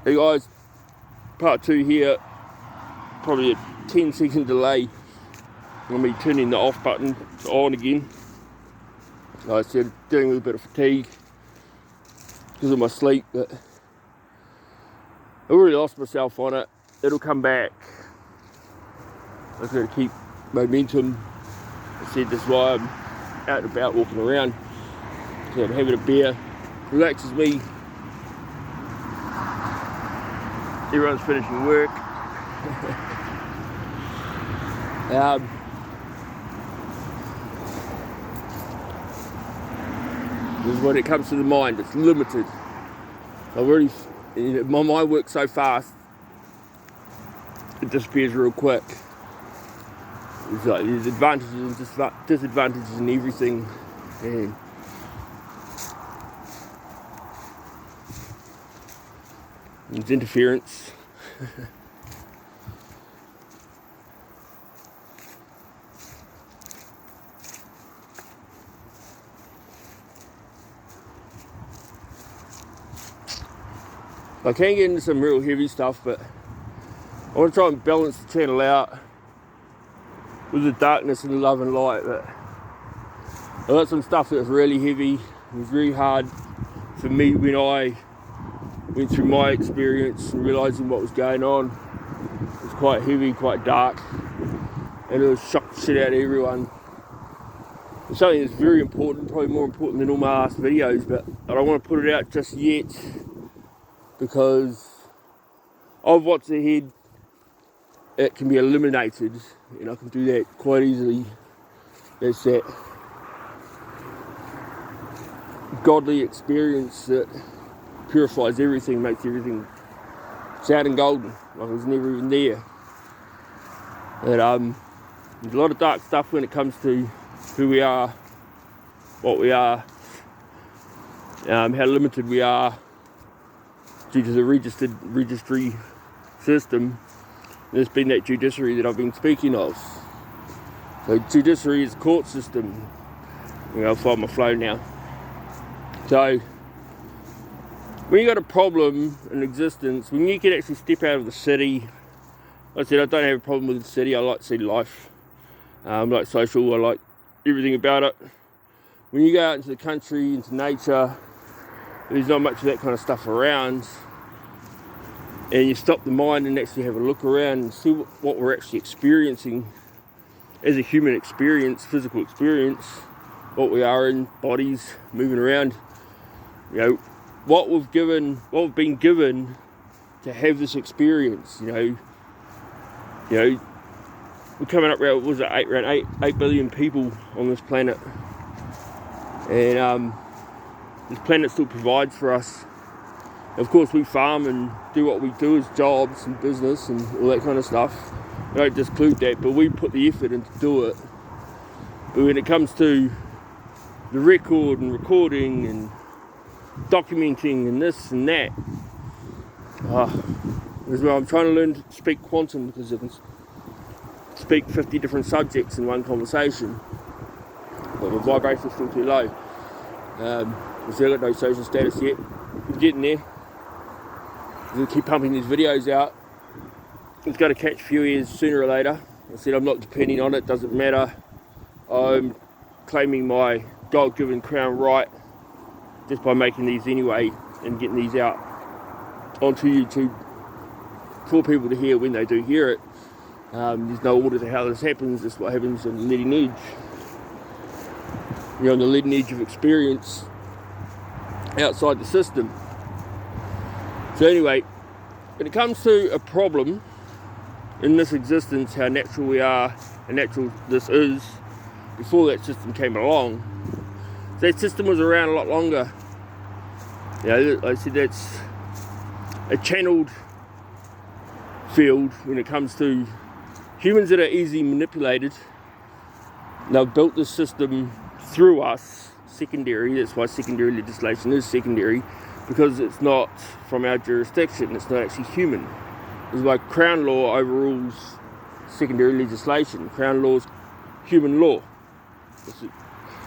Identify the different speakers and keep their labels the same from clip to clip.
Speaker 1: Hey guys, part 2 here, probably a 10-second delay on me turning the off button on again. Like I said, doing a little bit of fatigue because of my sleep, but I really lost myself on it. It'll come back. I've got to keep momentum. I said that's why I'm out and about walking around. So I'm having a beer, relaxes me. Everyone's finishing work. When it comes to the mind, it's limited. My mind works so fast, it disappears real quick. There's like there's advantages and disadvantages in everything, and there's interference. I can get into some real heavy stuff, but I want to try and balance the channel out with the darkness and the love and light. But I got some stuff that's really heavy. It was really hard for me when I went through my experience and realising what was going on. It was quite heavy, quite dark, and it was shocked the shit out of everyone. It's something that's very important, probably more important than all my last videos, but I don't want to put it out just yet because of what's ahead. It can be eliminated, and I can do that quite easily. That's that godly experience that purifies everything, makes everything sounding golden, like it was never even there. But there's a lot of dark stuff when it comes to who we are, what we are, how limited we are due to the registry system. There's been that judiciary that I've been speaking of. So judiciary is a court system. I'll find my flow now. So when you got a problem in existence, when you can actually step out of the city, like I said, I don't have a problem with the city. I like to see life. I like social. I like everything about it. When you go out into the country, into nature, there's not much of that kind of stuff around. And you stop the mind and actually have a look around and see what we're actually experiencing as a human experience, physical experience, what we are in, bodies, moving around. What we've been given to have this experience. We're coming up around, around 8 billion people on this planet. And this planet still provides for us. Of course, we farm and do what we do as jobs and business and all that kind of stuff. I don't disclude that, but we put the effort in to do it. But when it comes to the record and recording and documenting and this and that, this is where I'm trying to learn to speak quantum, because I can speak 50 different subjects in one conversation. But my vibration's still too low. I've got no social status yet. I'm getting there. I'm going to keep pumping these videos out. It's going to catch a few ears sooner or later. I said I'm not depending on it, doesn't matter. I'm claiming my God-given crown right just by making these anyway and getting these out onto YouTube for people to hear when they do hear it. There's no order to how this happens. This is what happens on the leading edge. You're on the leading edge of experience outside the system. So anyway, when it comes to a problem in this existence, how natural we are, how natural this is, before that system came along, that system was around a lot longer. Like I said, that's a channeled field when it comes to humans that are easily manipulated. They've built this system through us, secondary. That's why secondary legislation is secondary, because it's not from our jurisdiction. It's not actually human. This is why Crown law overrules secondary legislation. Crown law is human law.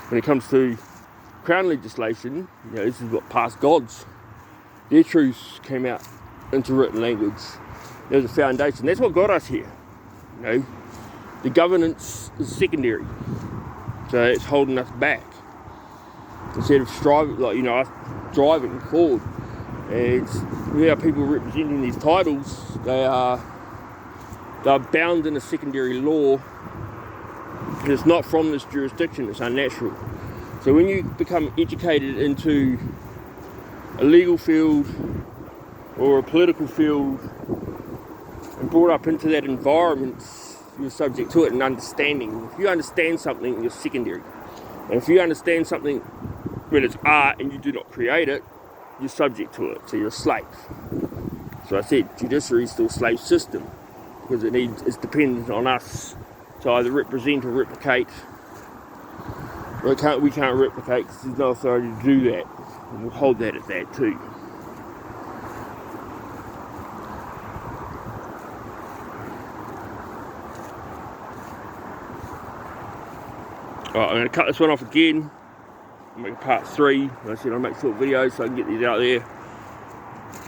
Speaker 1: When it comes to Crown legislation, this is what past gods, their truths came out into written language. There's a foundation. That's what got us here. You know, the governance is secondary, so it's holding us back instead of striving, like, you know, us driving forward. And we are people representing these titles. They're bound in a secondary law. And it's not from this jurisdiction. It's unnatural. So when you become educated into a legal field or a political field and brought up into that environment, you're subject to it and understanding. If you understand something, you're secondary. And if you understand something when it's art and you do not create it, you're subject to it, so you're a slave. So I said judiciary is still a slave system because it's dependent on us to either represent or replicate. We can't replicate because there's no authority to do that. And we'll hold that at that too. Alright, I'm going to cut this one off again. I'll make part 3. Like I said, I'll make short videos so I can get these out there.